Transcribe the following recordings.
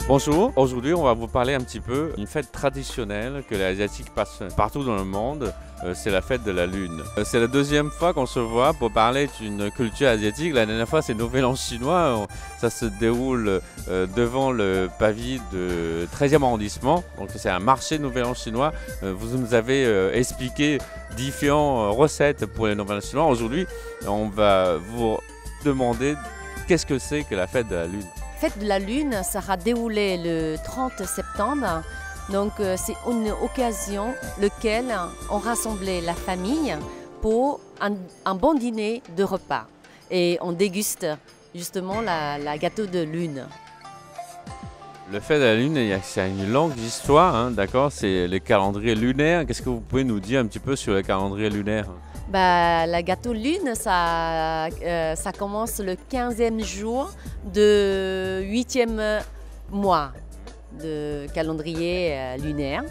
Bonjour, aujourd'hui on va vous parler un petit peu d'une fête traditionnelle que les Asiatiques passent partout dans le monde, c'est la fête de la Lune. C'est la deuxième fois qu'on se voit pour parler d'une culture asiatique. La dernière fois c'est Nouvel An chinois, ça se déroule devant le pavillon du 13e arrondissement, donc c'est un marché Nouvel An chinois. Vous nous avez expliqué différentes recettes pour les Nouvel An chinois. Aujourd'hui on va vous demander qu'est-ce que c'est que la fête de la Lune. La fête de la Lune sera déroulée le 30 septembre. Donc c'est une occasion laquelle on rassemblait la famille pour un bon dîner de repas. Et on déguste justement la gâteau de Lune. Le fait de la Lune, c'est une longue histoire, hein, d'accord? C'est le calendrier lunaire. Qu'est-ce que vous pouvez nous dire un petit peu sur le calendrier lunaire? La gâteau Lune, ça commence le 15e jour de 8e mois de calendrier lunaire.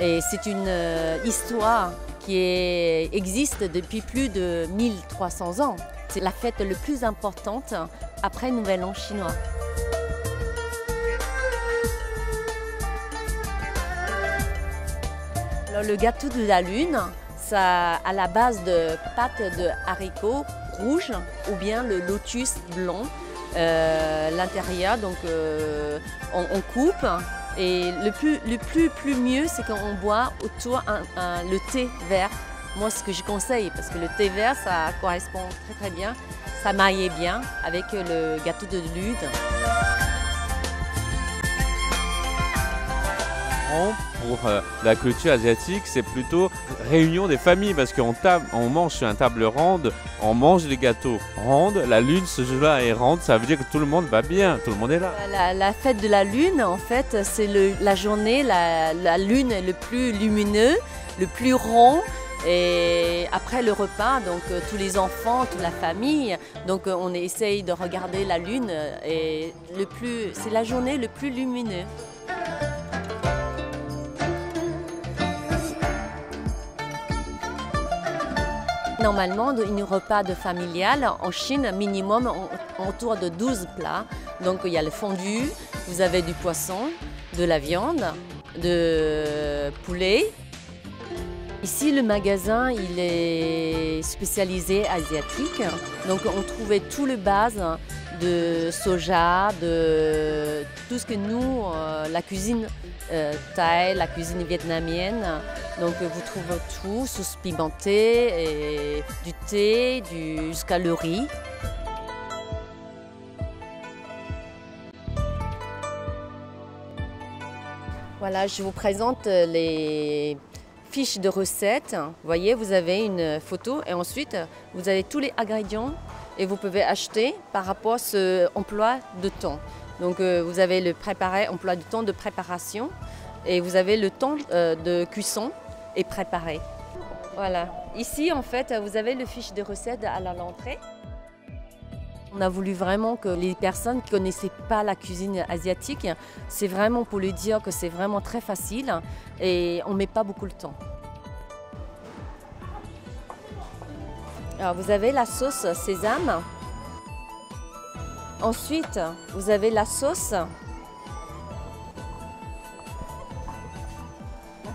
Et c'est une histoire qui existe depuis plus de 1300 ans. C'est la fête la plus importante après Nouvel An chinois. Alors, le gâteau de la Lune, ça à la base de pâte de haricots rouges ou bien le lotus blanc. L'intérieur, donc on coupe et le plus mieux, c'est quand on boit autour le thé vert. Moi, ce que je conseille, parce que le thé vert, ça correspond très bien, ça maille bien avec le gâteau de Lune. Pour la culture asiatique, c'est plutôt réunion des familles parce qu'on mange sur une table ronde, on mange des gâteaux rondes, la lune ce jour-là est ronde, ça veut dire que tout le monde va bien, tout le monde est là. La fête de la Lune, en fait, c'est la journée, la lune est le plus lumineux, le plus rond. Et après le repas, donc tous les enfants, toute la famille, donc on essaye de regarder la lune et c'est la journée le plus lumineuse. Normalement, un repas de familial en Chine, minimum autour de 12 plats. Donc il y a le fondu, vous avez du poisson, de la viande, de poulet. Ici, le magasin, il est spécialisé asiatique. Donc on trouvait tout le base de soja, de tout ce que nous, la cuisine thaï, la cuisine vietnamienne. Donc vous trouvez tout, sauce pimentée, et du thé, jusqu'à le riz. Voilà, je vous présente les fiches de recettes. Vous voyez, vous avez une photo et ensuite vous avez tous les ingrédients et vous pouvez acheter par rapport à ce emploi de temps. Donc vous avez le emploi du temps de préparation et vous avez le temps de cuisson et préparé. Voilà. Ici, en fait, vous avez le fiche de recettes à l'entrée. On a voulu vraiment que les personnes qui ne connaissaient pas la cuisine asiatique, c'est vraiment pour lui dire que c'est vraiment très facile et on ne met pas beaucoup de temps. Alors, vous avez la sauce sésame. Ensuite, vous avez la sauce, la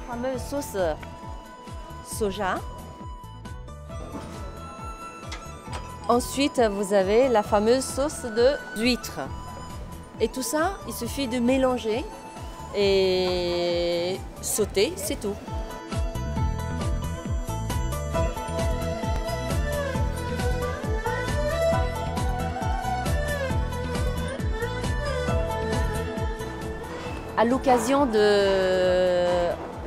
fameuse sauce soja. Ensuite, vous avez la fameuse sauce d'huître. Et tout ça, il suffit de mélanger et sauter, c'est tout. À l'occasion de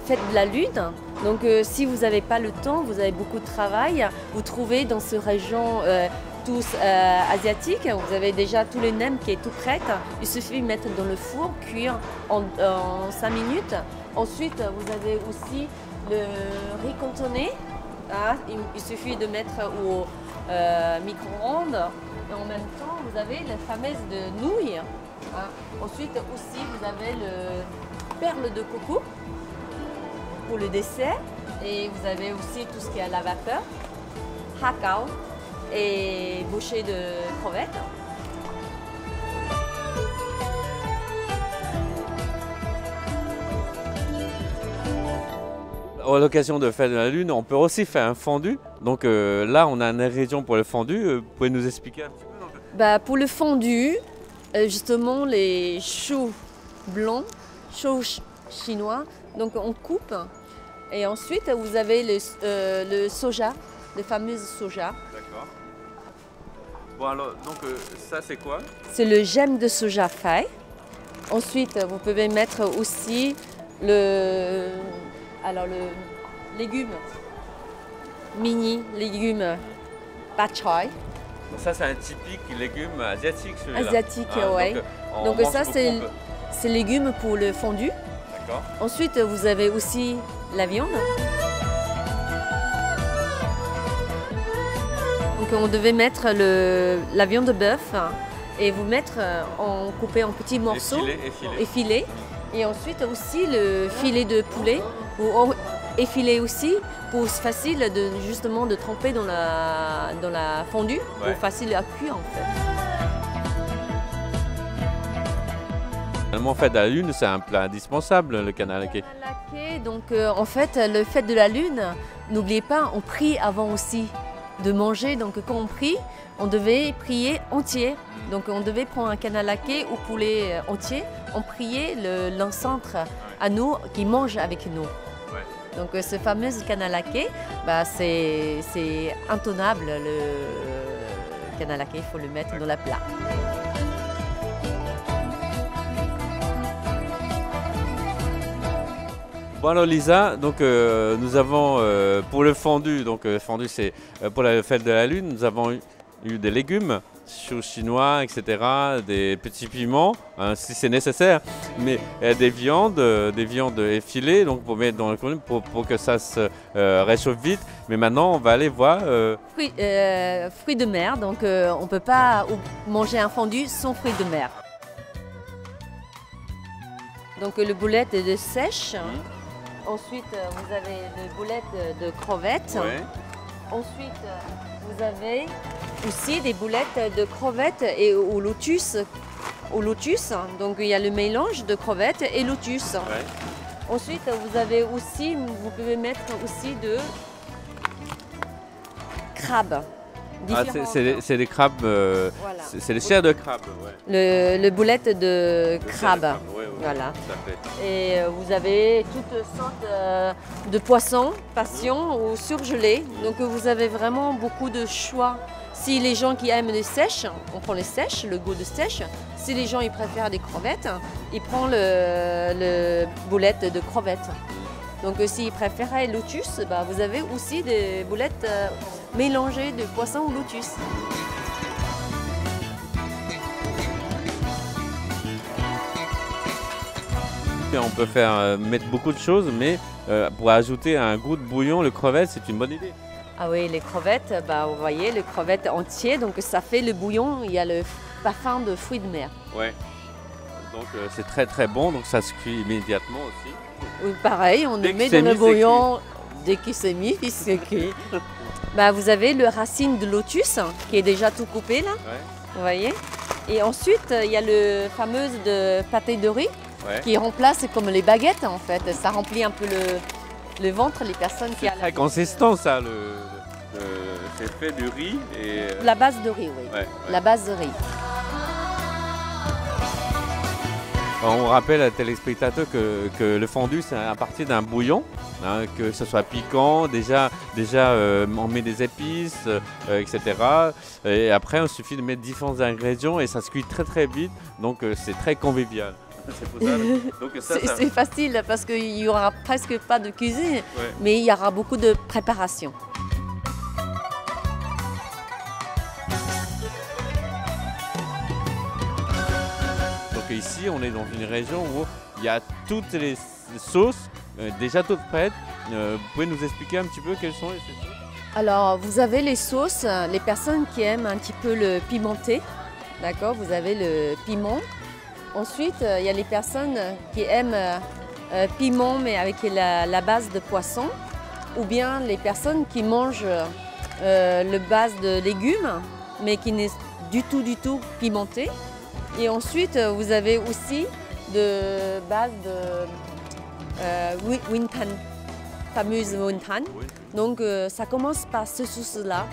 fête de la Lune, donc si vous n'avez pas le temps, vous avez beaucoup de travail, vous trouvez dans ces régions tous asiatiques, vous avez déjà tous les nems qui est tout prêt. Il suffit de mettre dans le four, cuire en 5 minutes. Ensuite, vous avez aussi le riz cantonné. Hein, il suffit de mettre au micro-ondes. Et en même temps, vous avez la fameuse de nouilles. Hein. Ensuite aussi, vous avez le perle de coco pour le dessert. Et vous avez aussi tout ce qui est à la vapeur, hakao et bouchée de crevettes. à l'occasion de Fête de la Lune, on peut aussi faire un fondu. Donc là, on a une région pour le fondu. Vous pouvez nous expliquer un petit peu? Pour le fondu, justement les choux blancs, chinois, donc on coupe. Et ensuite, vous avez le soja, le fameux soja. D'accord. Bon alors, donc ça c'est quoi? C'est le gemme de soja frais. Ensuite, vous pouvez mettre aussi le légume, mini légumes bok choy. Ça c'est un typique légume asiatique celui-là. Asiatique, ouais. Donc ça c'est légumes pour le fondu. D'accord. Ensuite, vous avez aussi la viande. Donc on devait mettre la viande de bœuf et vous mettre couper en petits morceaux, effilés. Et ensuite aussi le filet de poulet, ou effiler aussi, pour facile justement de tremper dans la fondue, pour facile à cuire en fait. Finalement, Fête de la Lune, c'est un plat indispensable, le canalaké. Donc en fait, le Fête de la Lune, n'oubliez pas, on prie avant aussi de manger. Donc quand on prie, on devait prier entier. Donc on devait prendre un canalaké ou poulet entier. On priait l'ancêtre à nous qui mange avec nous. Donc ce fameux canalaké, c'est intenable. Le canalaké, il faut le mettre dans la plat. Bon alors Lisa, donc nous avons pour le fondu, donc fondu c'est pour la Fête de la Lune, nous avons eu des légumes, choux chinois, etc., des petits piments, hein, si c'est nécessaire, mais des viandes effilées, donc pour mettre dans le fondu pour que ça se réchauffe vite. Mais maintenant on va aller voir. Fruits de mer, donc on ne peut pas manger un fondu sans fruits de mer. Donc le boulette de sèche. Ensuite, vous avez le boulette de crevettes. Ouais. Ensuite, vous avez aussi des boulettes de crevettes et au lotus. Donc il y a le mélange de crevettes et lotus. Ouais. Ensuite, vous pouvez mettre aussi de crabes. C'est des crabes, voilà. C'est les chairs de crabe. Ouais. Le boulette de crabe. Voilà. Et vous avez toutes sortes de poissons, passion ou surgelés. Donc vous avez vraiment beaucoup de choix. Si les gens qui aiment les sèches, on prend les sèches, le goût de sèche. Si les gens ils préfèrent des crevettes, ils prennent le boulette de crevettes. Donc s'ils préfèrent lotus, vous avez aussi des boulettes mélangées de poisson ou lotus. On peut mettre beaucoup de choses, mais pour ajouter un goût de bouillon, le crevette, c'est une bonne idée. Ah oui, les crevettes, vous voyez, le crevette entier, donc ça fait le bouillon, il y a le parfum de fruits de mer. Ouais. Donc c'est très très bon, donc ça se cuit immédiatement aussi. Oui, pareil, on le met dans le bouillon dès qu'il s'est mis, il se cuit. Vous avez le racine de lotus qui est déjà tout coupé là, vous voyez. Et ensuite, il y a le fameux de pâté de riz. Qui remplace comme les baguettes en fait, ça remplit un peu le ventre, les personnes qui ont... C'est très consistant ça, c'est fait du riz et... La base de riz, oui. La base de riz. On rappelle à téléspectateurs que le fondu c'est à partir d'un bouillon, hein, que ce soit piquant, déjà on met des épices, etc. Et après il suffit de mettre différents ingrédients et ça se cuit très très vite, donc c'est très convivial. C'est facile parce qu'il n'y aura presque pas de cuisine, mais il y aura beaucoup de préparation. Donc ici, on est dans une région où il y a toutes les sauces déjà toutes prêtes. Vous pouvez nous expliquer un petit peu quelles sont ces sauces? Alors, vous avez les sauces, les personnes qui aiment un petit peu le pimenté, d'accord? Vous avez le piment. Ensuite, il y a les personnes qui aiment piment mais avec la base de poisson, ou bien les personnes qui mangent le base de légumes mais qui n'est du tout pimenté. Et ensuite, vous avez aussi de base de wonton. fameuse montagne. Oui. Donc ça commence par ce sauce-là.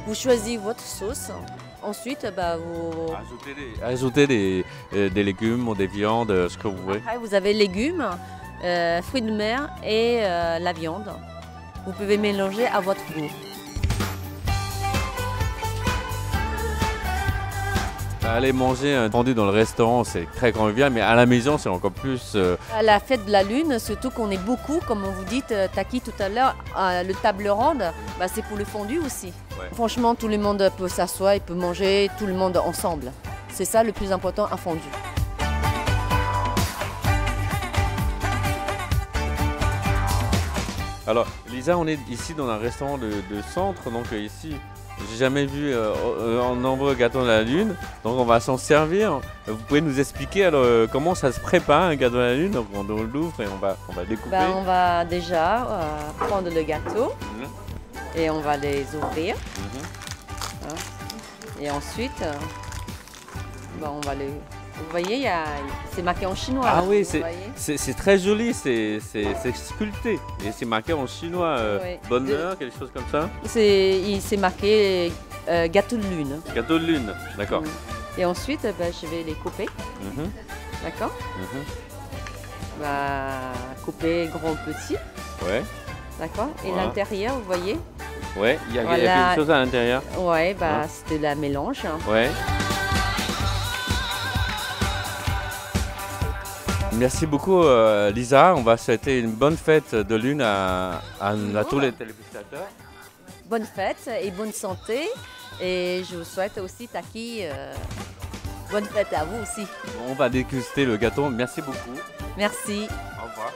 Vous choisissez votre sauce. Ensuite, vous... Ajoutez des légumes ou des viandes, ce que vous voulez. Après, vous avez légumes, fruits de mer et la viande. Vous pouvez mélanger à votre goût. Aller manger un fondue dans le restaurant, c'est très convivial, mais à la maison, c'est encore plus... À la fête de la Lune, surtout qu'on est beaucoup, comme vous dites, Taki, tout à l'heure, le table ronde, c'est pour le fondu aussi. Ouais. Franchement, tout le monde peut s'asseoir et peut manger, tout le monde ensemble. C'est ça le plus important, un fondu. Alors, Lisa, on est ici dans un restaurant de centre, donc ici, j'ai jamais vu un nombreux gâteaux de la Lune, donc on va s'en servir. Vous pouvez nous expliquer alors comment ça se prépare un gâteau de la Lune? Donc on l'ouvre et on va découper. On va déjà prendre le gâteau et on va les ouvrir. Et ensuite, on va les... Vous voyez, c'est marqué en chinois. Ah là, oui, vous voyez. c'est très joli, c'est sculpté. Et c'est marqué en chinois, Oui. bonheur, quelque chose comme ça. C'est marqué gâteau de lune. Gâteau de lune, d'accord. Et ensuite, je vais les couper. D'accord. Couper grand petit. Ouais. D'accord. Et Voilà. l'intérieur, vous voyez. Ouais, il y a Voilà. quelque chose à l'intérieur. Ouais, c'est de la mélange. Ouais. Merci beaucoup Lisa, on va souhaiter une bonne fête de lune à tous les téléspectateurs. Bonne fête et bonne santé. Et je vous souhaite aussi, Taki, bonne fête à vous aussi. On va déguster le gâteau, merci beaucoup. Merci. Au revoir.